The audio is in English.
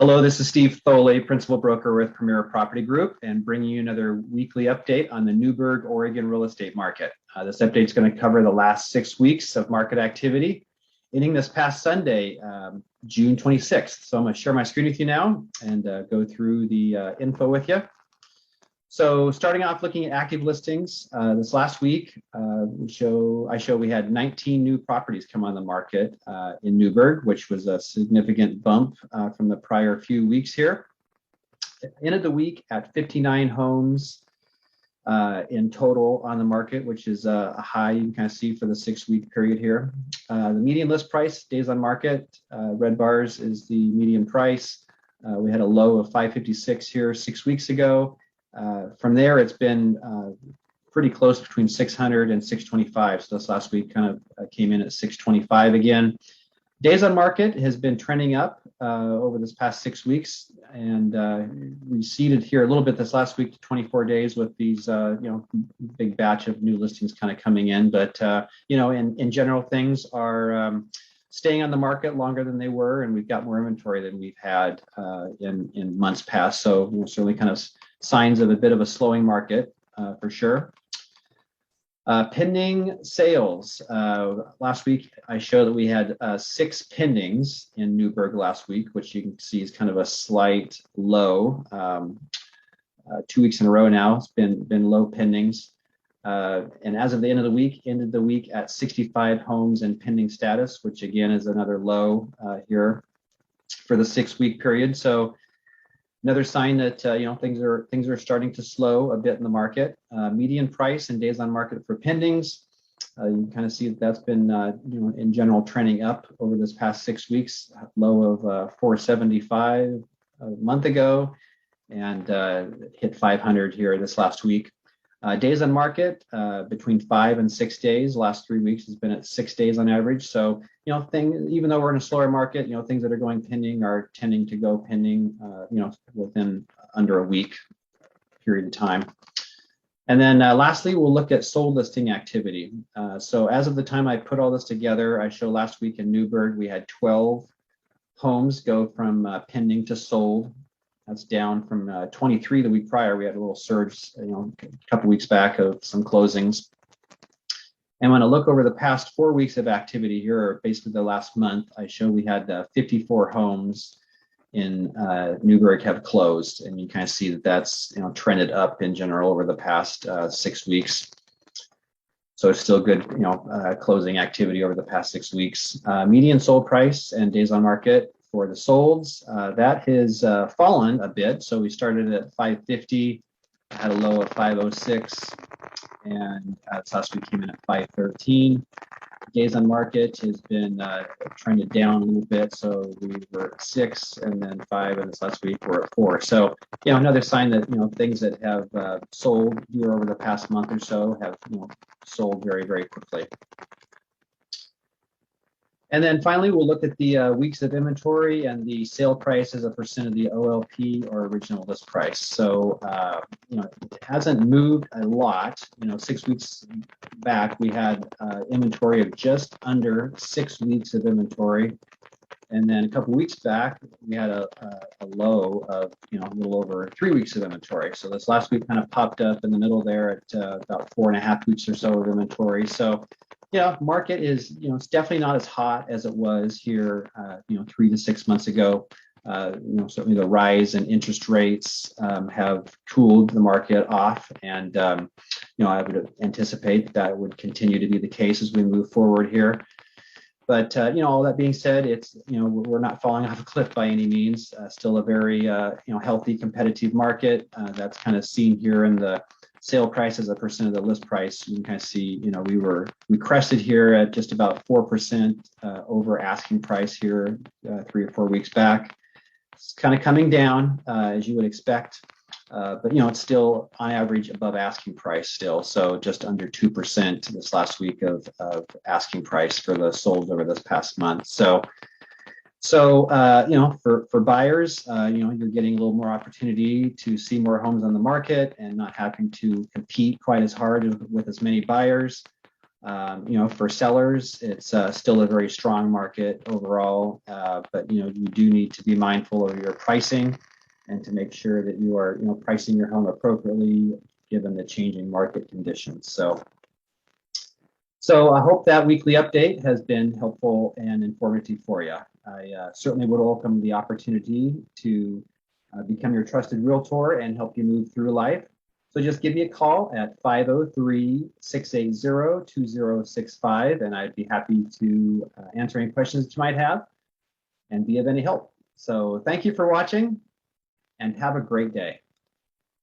Hello, this is Steve Thoele, Principal Broker with Premier Property Group, and bringing you another weekly update on the Newberg Oregon real estate market. This update is going to cover the last 6 weeks of market activity, ending this past Sunday, June 26th. So I'm going to share my screen with you now and go through the info with you. So starting off looking at active listings, this last week, I show we had 19 new properties come on the market in Newberg, which was a significant bump from the prior few weeks here. Ended the week at 59 homes in total on the market, which is a high you can kind of see for the 6-week period here. The median list price, days on market, red bars is the median price. We had a low of 556 here 6 weeks ago. From there, it's been pretty close between 600 and 625. So this last week kind of came in at 625 again. Days on market has been trending up over this past 6 weeks, and receded here a little bit this last week to 24 days with these big batch of new listings kind of coming in. But in general, things are staying on the market longer than they were, and we've got more inventory than we've had in months past. So certainly kind of signs of a bit of a slowing market for sure. Pending sales. Last week, I showed that we had 6 pendings in Newberg last week, which you can see is kind of a slight low. 2 weeks in a row now, it's been low pendings. And as of the end of the week, ended the week at 65 homes in pending status, which again is another low here for the 6-week period. So another sign that things are starting to slow a bit in the market. Median price and days on market for pendings. You can kind of see that that's been in general trending up over this past 6 weeks. Low of 475 a month ago, and hit 500 here this last week. Days on market between 5 and 6 days. Last 3 weeks has been at 6 days on average. So even though we're in a slower market, things that are going pending are tending to go pending, within under a week period of time. And then lastly, we'll look at sold listing activity. So as of the time I put all this together, I show last week in Newberg we had 12 homes go from pending to sold. That's down from 23 the week prior. We had a little surge, a couple weeks back of some closings. And when I look over the past 4 weeks of activity here, or basically the last month, I show we had 54 homes in Newberg have closed, and you kind of see that that's trended up in general over the past 6 weeks. So it's still good, closing activity over the past 6 weeks. Median sold price and days on market for the solds, that has fallen a bit. So we started at 550, had a low of 506, and last week came in at 513. Days on market has been trended down a little bit. So we were at 6 and then 5, and this last week we're at 4. So another sign that things that have sold here over the past month or so have sold very, very quickly. And then finally, we'll look at the weeks of inventory and the sale price as a percent of the OLP, or original list price. So, it hasn't moved a lot. 6 weeks back, we had inventory of just under 6 weeks of inventory. And then a couple weeks back, we had a low of, a little over 3 weeks of inventory. So this last week kind of popped up in the middle there at about 4.5 weeks or so of inventory. So market is, it's definitely not as hot as it was here, 3 to 6 months ago. Certainly the rise in interest rates have cooled the market off, and I would anticipate that would continue to be the case as we move forward here. But all that being said, it's we're not falling off a cliff by any means. Still a very healthy, competitive market. That's kind of seen here in the sale price as a percent of the list price. You can kind of see, we crested here at just about 4% over asking price here 3 or 4 weeks back. It's kind of coming down as you would expect, but it's still on average above asking price still. So just under 2% this last week of asking price for the sold over this past month. So for buyers, you're getting a little more opportunity to see more homes on the market and not having to compete quite as hard with as many buyers. For sellers, it's still a very strong market overall, but you do need to be mindful of your pricing and to make sure that you are pricing your home appropriately given the changing market conditions. So I hope that weekly update has been helpful and informative for you. I certainly would welcome the opportunity to become your trusted realtor and help you move through life. So just give me a call at 503-680-2065, and I'd be happy to answer any questions that you might have and be of any help. So thank you for watching, and have a great day.